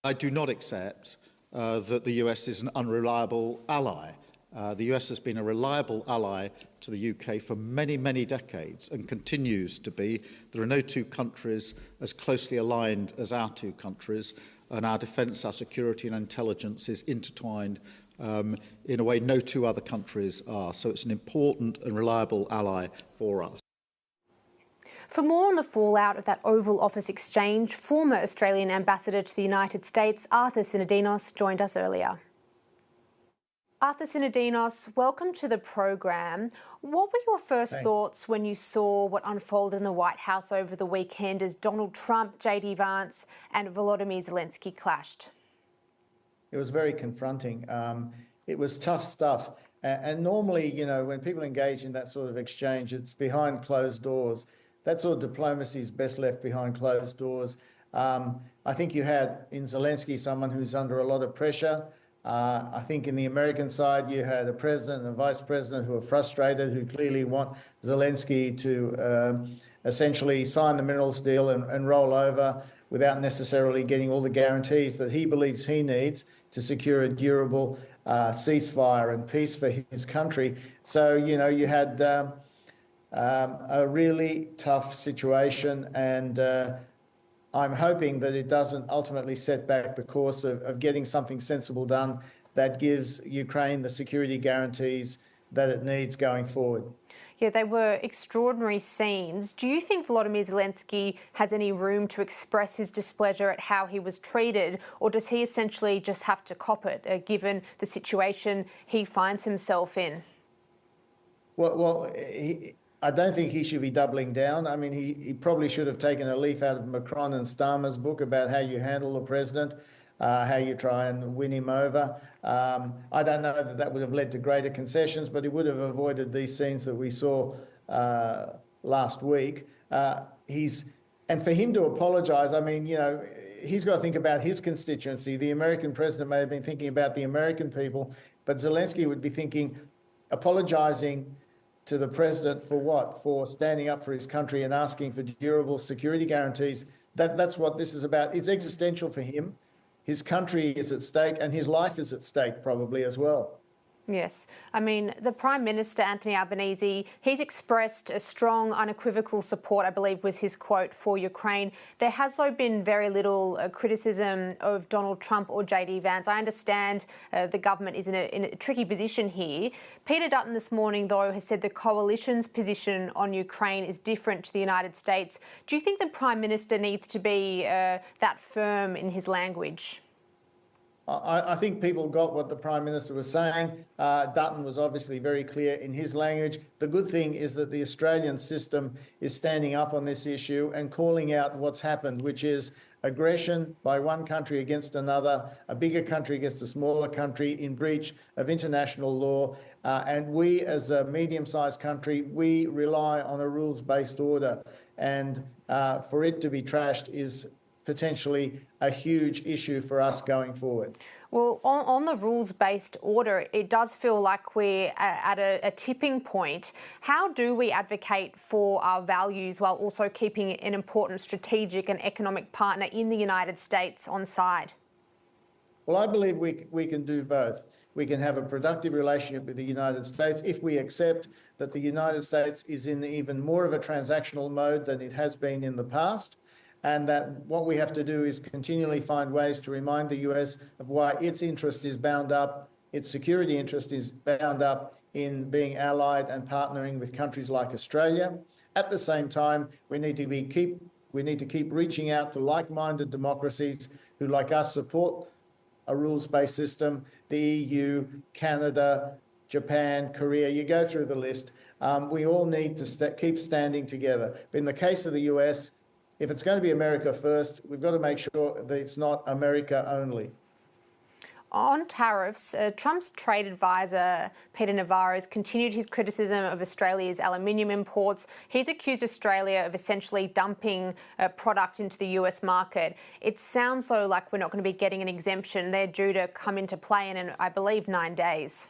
I do not accept that the US is an unreliable ally. The US has been a reliable ally to the UK for many, many decades and continues to be. There are no two countries as closely aligned as our two countries, and our defence, our security and intelligence is intertwined in a way no two other countries are. So it's an important and reliable ally for us. For more on the fallout of that Oval Office exchange, former Australian Ambassador to the United States, Arthur Sinodinos, joined us earlier. Arthur Sinodinos, welcome to the program. What were your first thoughts when you saw what unfolded in the White House over the weekend as Donald Trump, JD Vance and Volodymyr Zelensky clashed? It was very confronting. It was tough stuff. And normally, you know, when people engage in that sort of exchange, it's behind closed doors. That sort of diplomacy is best left behind closed doors. I think you had in Zelensky someone who's under a lot of pressure. I think in the American side, you had a president and a vice president who are frustrated, who clearly want Zelensky to essentially sign the minerals deal and roll over without necessarily getting all the guarantees that he believes he needs to secure a durable ceasefire and peace for his country. So, you know, you had a really tough situation, and I'm hoping that it doesn't ultimately set back the course of getting something sensible done that gives Ukraine the security guarantees that it needs going forward. Yeah, they were extraordinary scenes. Do you think Volodymyr Zelensky has any room to express his displeasure at how he was treated, or does he essentially just have to cop it, given the situation he finds himself in? I don't think he should be doubling down. I mean, he probably should have taken a leaf out of Macron and Starmer's book about how you handle the president, how you try and win him over. I don't know that would have led to greater concessions, but it would have avoided these scenes that we saw last week. And for him to apologise, I mean, you know, he's got to think about his constituency. The American president may have been thinking about the American people, but Zelensky would be thinking, apologising to the president for what? For standing up for his country and asking for durable security guarantees. That's what this is about. It's existential for him. His country is at stake and his life is at stake probably as well. Yes. I mean, the Prime Minister, Anthony Albanese, he's expressed a strong, unequivocal support, I believe was his quote, for Ukraine. There has, though, been very little criticism of Donald Trump or JD Vance. I understand the government is in a tricky position here. Peter Dutton this morning, though, has said the coalition's position on Ukraine is different to the United States. Do you think the Prime Minister needs to be that firm in his language? I think people got what the Prime Minister was saying. Dutton was obviously very clear in his language. The good thing is that the Australian system is standing up on this issue and calling out what's happened, which is aggression by one country against another, a bigger country against a smaller country in breach of international law. And we, as a medium-sized country, we rely on a rules-based order. And for it to be trashed is potentially a huge issue for us going forward. Well, on the rules-based order, it does feel like we're at a tipping point. How do we advocate for our values while also keeping an important strategic and economic partner in the United States on side? Well, I believe we can do both. We can have a productive relationship with the United States if we accept that the United States is in even more of a transactional mode than it has been in the past, and that what we have to do is continually find ways to remind the US of why its interest is bound up, its security interest is bound up in being allied and partnering with countries like Australia. At the same time, we need to keep reaching out to like-minded democracies who, like us, support a rules-based system, the EU, Canada, Japan, Korea, you go through the list. We all need to keep standing together. But in the case of the US, if it's going to be America first, we've got to make sure that it's not America only. On tariffs, Trump's trade advisor, Peter Navarro, has continued his criticism of Australia's aluminium imports. He's accused Australia of essentially dumping product into the US market. It sounds, though, like we're not going to be getting an exemption. They're due to come into play in, I believe, 9 days.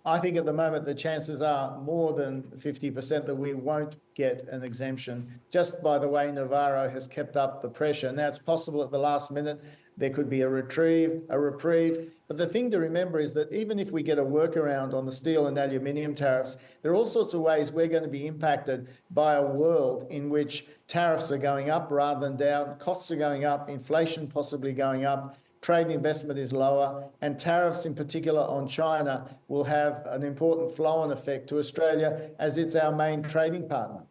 I think at the moment the chances are more than 50% that we won't get an exemption, just by the way Navarro has kept up the pressure. Now, it's possible at the last minute there could be a reprieve, but the thing to remember is that even if we get a workaround on the steel and aluminium tariffs, there are all sorts of ways we're going to be impacted by a world in which tariffs are going up rather than down, costs are going up, inflation possibly going up, trade investment is lower, and tariffs in particular on China will have an important flow-on effect to Australia as it's our main trading partner.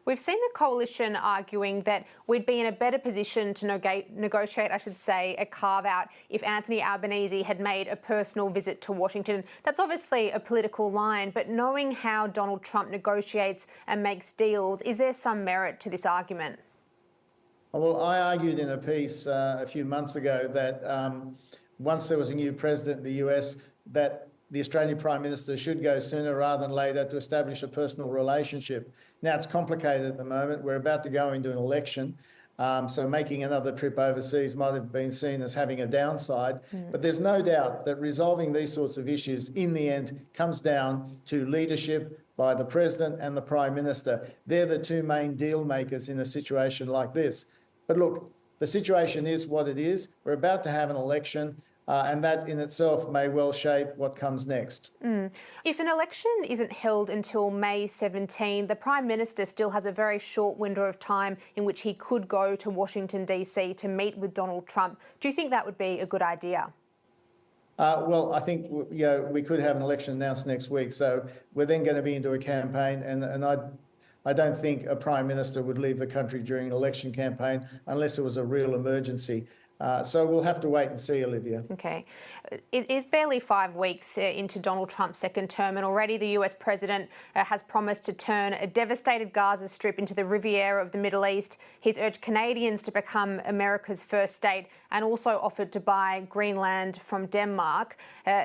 We've seen the coalition arguing that we'd be in a better position to negotiate, a carve-out if Anthony Albanese had made a personal visit to Washington. That's obviously a political line, but knowing how Donald Trump negotiates and makes deals, is there some merit to this argument? Well, I argued in a piece a few months ago that once there was a new president in the US, that the Australian Prime Minister should go sooner rather than later to establish a personal relationship. Now, it's complicated at the moment. We're about to go into an election, so making another trip overseas might have been seen as having a downside. But there's no doubt that resolving these sorts of issues in the end comes down to leadership by the President and the Prime Minister. They're the two main deal makers in a situation like this. But look, the situation is what it is. We're about to have an election. And that in itself may well shape what comes next. If an election isn't held until May 17, the Prime Minister still has a very short window of time in which he could go to Washington, DC to meet with Donald Trump. Do you think that would be a good idea? Well, I think we could have an election announced next week. So we're then going to be into a campaign. And I don't think a Prime Minister would leave the country during an election campaign unless it was a real emergency. So we'll have to wait and see, Olivia. Okay. It is barely 5 weeks into Donald Trump's second term, and already the US president has promised to turn a devastated Gaza Strip into the Riviera of the Middle East. He's urged Canadians to become America's first state and also offered to buy Greenland from Denmark.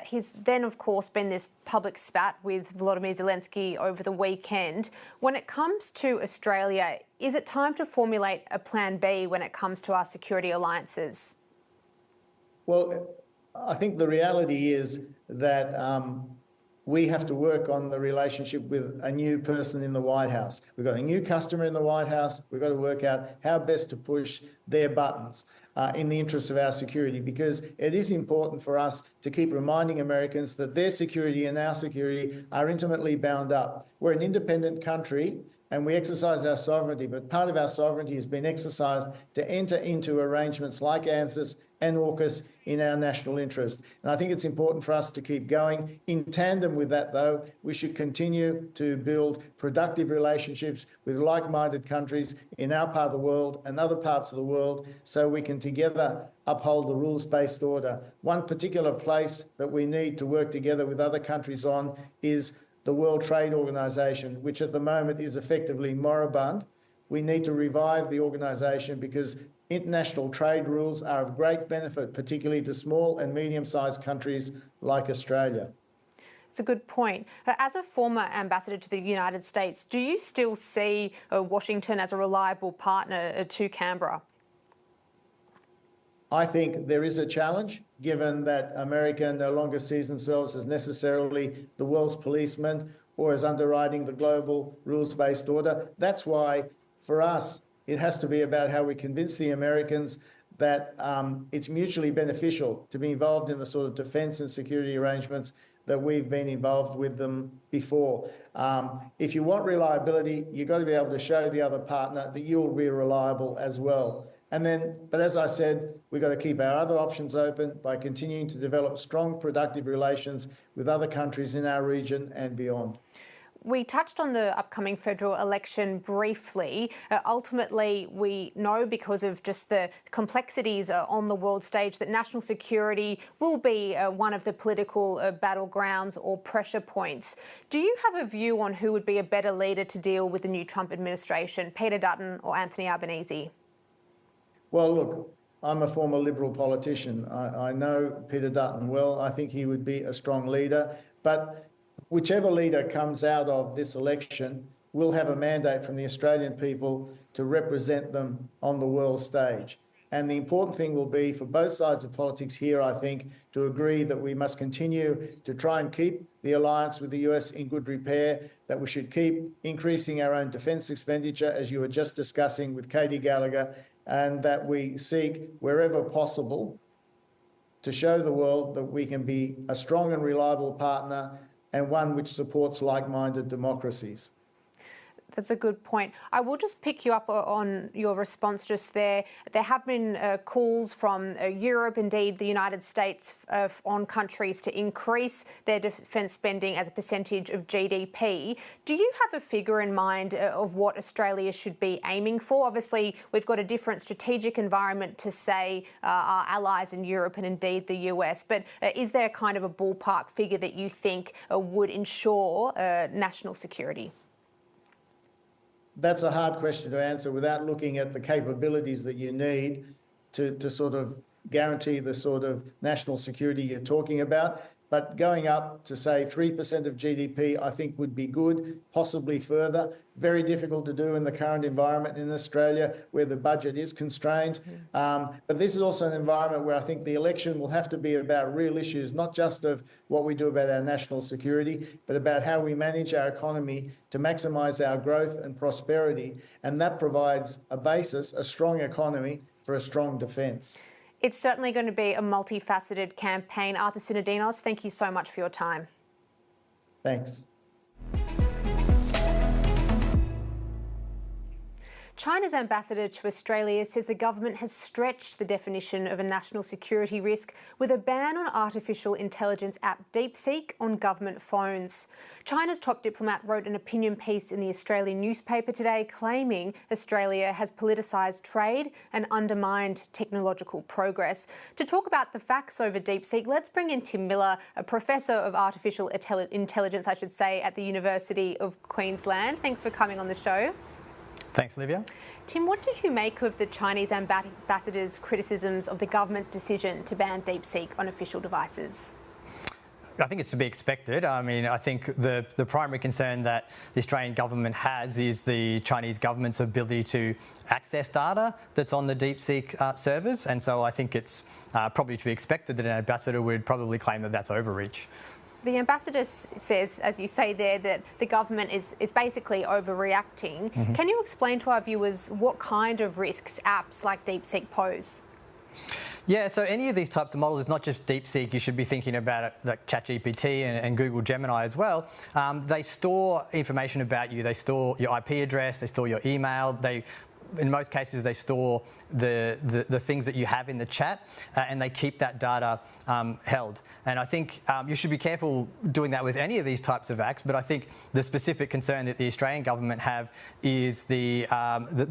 He's then, of course, been this public spat with Volodymyr Zelensky over the weekend. When it comes to Australia, is it time to formulate a plan B when it comes to our security alliances? Well, I think the reality is that we have to work on the relationship with a new person in the White House. We've got a new customer in the White House. We've got to work out how best to push their buttons. in the interest of our security, because it is important for us to keep reminding Americans that their security and our security are intimately bound up. We're an independent country and we exercise our sovereignty, but part of our sovereignty has been exercised to enter into arrangements like ANZUS and AUKUS in our national interest. And I think it's important for us to keep going. In tandem with that, though, we should continue to build productive relationships with like-minded countries in our part of the world and other parts of the world so we can together uphold the rules-based order. One particular place that we need to work together with other countries on is the World Trade Organization, which at the moment is effectively moribund. We need to revive the organisation because international trade rules are of great benefit, particularly to small and medium-sized countries like Australia. It's a good point. As a former ambassador to the United States, do you still see Washington as a reliable partner to Canberra? I think there is a challenge, given that America no longer sees themselves as necessarily the world's policeman or as underwriting the global rules-based order. That's why, for us, it has to be about how we convince the Americans that it's mutually beneficial to be involved in the sort of defence and security arrangements that we've been involved with them before. If you want reliability, you've got to be able to show the other partner that you'll be reliable as well. But as I said, we've got to keep our other options open by continuing to develop strong, productive relations with other countries in our region and beyond. We touched on the upcoming federal election briefly. Ultimately, we know because of just the complexities on the world stage that national security will be one of the political battlegrounds or pressure points. Do you have a view on who would be a better leader to deal with the new Trump administration, Peter Dutton or Anthony Albanese? Well, look, I'm a former Liberal politician. I know Peter Dutton well. I think he would be a strong leader. But whichever leader comes out of this election will have a mandate from the Australian people to represent them on the world stage. And the important thing will be for both sides of politics here, I think, to agree that we must continue to try and keep the alliance with the US in good repair, that we should keep increasing our own defence expenditure, as you were just discussing with Katy Gallagher, and that we seek, wherever possible, to show the world that we can be a strong and reliable partner and one which supports like-minded democracies. That's a good point. I will just pick you up on your response just there. There have been calls from Europe, indeed the United States, on countries to increase their defence spending as a percentage of GDP. Do you have a figure in mind of what Australia should be aiming for? Obviously, we've got a different strategic environment to, say, our allies in Europe and indeed the US, but is there kind of a ballpark figure that you think would ensure national security? That's a hard question to answer without looking at the capabilities that you need to sort of guarantee the sort of national security you're talking about. But going up to, say, 3% of GDP, I think would be good, possibly further. Very difficult to do in the current environment in Australia where the budget is constrained. But this is also an environment where I think the election will have to be about real issues, not just of what we do about our national security, but about how we manage our economy to maximise our growth and prosperity. And that provides a basis, a strong economy for a strong defence. It's certainly going to be a multifaceted campaign. Arthur Sinodinos, thank you so much for your time. Thanks. China's ambassador to Australia says the government has stretched the definition of a national security risk with a ban on artificial intelligence app DeepSeek on government phones. China's top diplomat wrote an opinion piece in the Australian newspaper today claiming Australia has politicised trade and undermined technological progress. To talk about the facts over DeepSeek, let's bring in Tim Miller, a professor of artificial intelligence, at the University of Queensland. Thanks for coming on the show. Thanks, Olivia. Tim, what did you make of the Chinese ambassador's criticisms of the government's decision to ban DeepSeek on official devices? I think it's to be expected. I mean, I think the primary concern that the Australian government has is the Chinese government's ability to access data that's on the DeepSeek servers. And so I think it's probably to be expected that an ambassador would probably claim that that's overreach. The ambassador says, as you say there, that the government is basically overreacting. Can you explain to our viewers what kind of risks apps like DeepSeek pose? Yeah, so any of these types of models is not just DeepSeek. You should be thinking about it like ChatGPT and Google Gemini as well. They store information about you. They store your IP address. They store your email. In most cases, they store the things that you have in the chat, and they keep that data held. And I think you should be careful doing that with any of these types of acts. But I think the specific concern that the Australian government have is the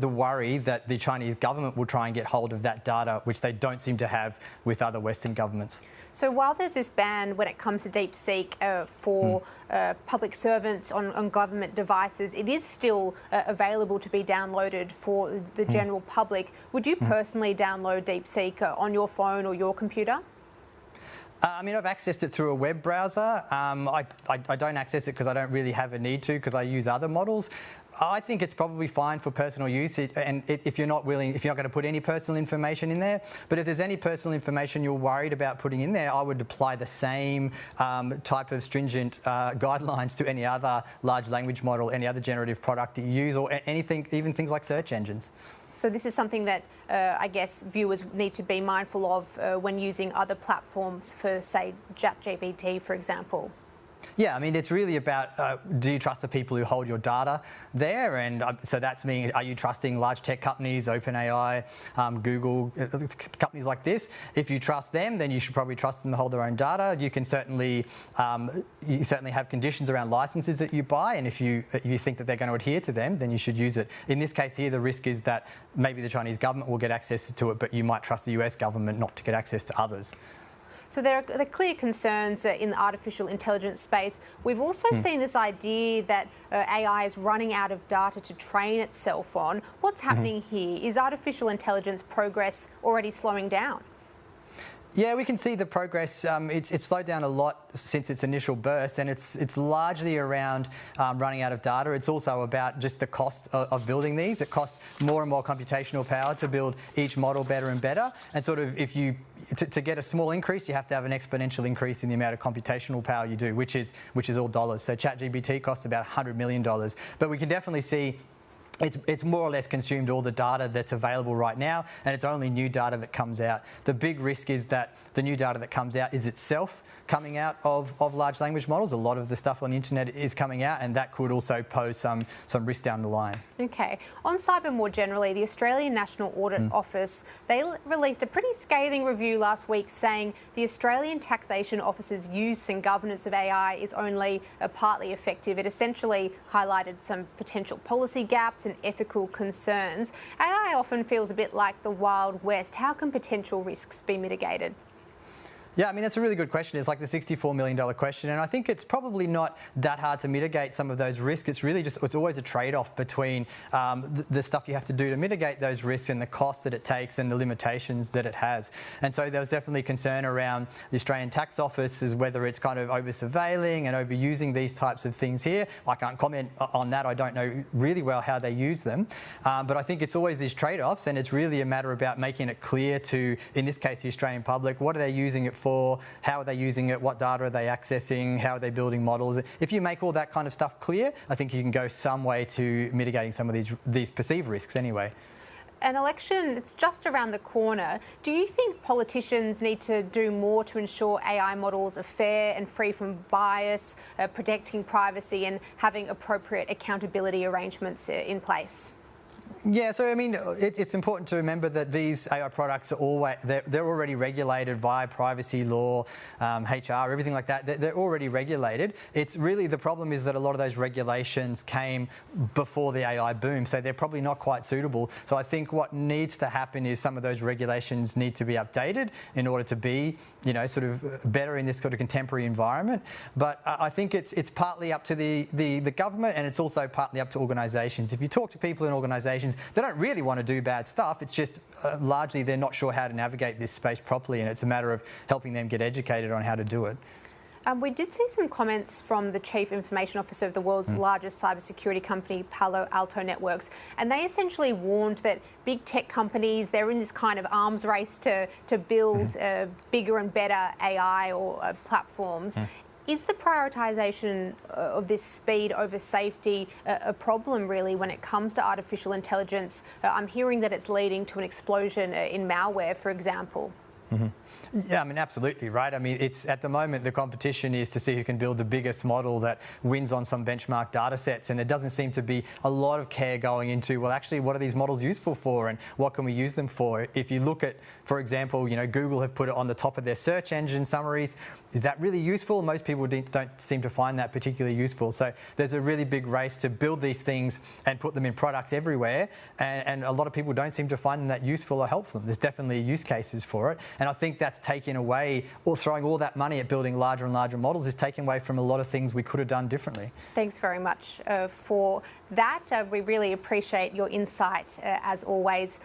worry that the Chinese government will try and get hold of that data, which they don't seem to have with other Western governments. So while there's this ban when it comes to DeepSeek for public servants on government devices, it is still available to be downloaded for the general public. Would you personally download DeepSeek on your phone or your computer? I mean, I've accessed it through a web browser. I don't access it because I don't really have a need to, because I use other models. I think it's probably fine for personal use, and if you're not going to put any personal information in there. But if there's any personal information you're worried about putting in there, I would apply the same type of stringent guidelines to any other large language model, any other generative product that you use, or anything, even things like search engines. So this is something that I guess viewers need to be mindful of when using other platforms for, say, ChatGPT, for example. Yeah, I mean, it's really about do you trust the people who hold your data there? And so that's meaning, are you trusting large tech companies, OpenAI, Google, companies like this? If you trust them, then you should probably trust them to hold their own data. You can certainly have conditions around licenses that you buy, and if you think that they're going to adhere to them, then you should use it. In this case here, the risk is that maybe the Chinese government will get access to it, but you might trust the US government not to get access to others. So there are clear concerns in the artificial intelligence space. We've also seen this idea that AI is running out of data to train itself on. What's happening here? Is artificial intelligence progress already slowing down? Yeah, we can see the progress. It's slowed down a lot since its initial burst, and it's largely around running out of data. It's also about just the cost of building these. It costs more and more computational power to build each model better and better. And sort of if you to get a small increase, you have to have an exponential increase in the amount of computational power you do, which is all dollars. So ChatGPT costs about $100 million. But we can definitely see it's more or less consumed all the data that's available right now, and it's only new data that comes out. The big risk is that the new data that comes out is itself coming out of large language models. A lot of the stuff on the internet is coming out, and that could also pose some risk down the line. Okay. On cyber more generally, the Australian National Audit Office, they released a pretty scathing review last week saying the Australian Taxation Office's use and governance of AI is only partly effective. It essentially highlighted some potential policy gaps and ethical concerns. AI often feels a bit like the Wild West. How can potential risks be mitigated? Yeah, I mean, that's a really good question. It's like the $64 million question, and I think it's probably not that hard to mitigate some of those risks. It's really just, it's always a trade-off between the stuff you have to do to mitigate those risks and the cost that it takes and the limitations that it has. And so there was definitely concern around the Australian Tax Office as whether it's kind of over-surveilling and overusing these types of things here. I can't comment on that. I don't know really well how they use them. But I think it's always these trade-offs, and it's really a matter about making it clear to, in this case, the Australian public, what are they using it for, how are they using it, what data are they accessing, how are they building models. If you make all that kind of stuff clear, I think you can go some way to mitigating some of these perceived risks anyway. An election, it's just around the corner. Do you think politicians need to do more to ensure AI models are fair and free from bias, protecting privacy and having appropriate accountability arrangements in place? Yeah, so I mean, it's important to remember that these AI products are they're already regulated via privacy law, HR, everything like that. They're already regulated. It's really, the problem is that a lot of those regulations came before the AI boom, so they're probably not quite suitable. So I think what needs to happen is some of those regulations need to be updated in order to be, you know, sort of better in this sort of contemporary environment. But I think it's partly up to the government, and it's also partly up to organisations. If you talk to people in organisations, they don't really want to do bad stuff. It's just largely they're not sure how to navigate this space properly, and it's a matter of helping them get educated on how to do it. We did see some comments from the Chief Information Officer of the world's largest cybersecurity company, Palo Alto Networks, and they essentially warned that big tech companies, they're in this kind of arms race to build bigger and better AI or platforms. Is the prioritisation of this speed over safety a problem, really, when it comes to artificial intelligence? I'm hearing that it's leading to an explosion in malware, for example. Mm-hmm. Yeah, I mean, absolutely, right? I mean, it's at the moment the competition is to see who can build the biggest model that wins on some benchmark data sets, and there doesn't seem to be a lot of care going into, well, actually, what are these models useful for and what can we use them for? If you look at, for example, Google have put it on the top of their search engine summaries. Is that really useful? Most people don't seem to find that particularly useful. So there's a really big race to build these things and put them in products everywhere, and a lot of people don't seem to find them that useful or helpful. There's definitely use cases for it, and I think that's taking away, or throwing all that money at building larger and larger models is taking away from a lot of things we could have done differently. Thanks very much for that. We really appreciate your insight as always.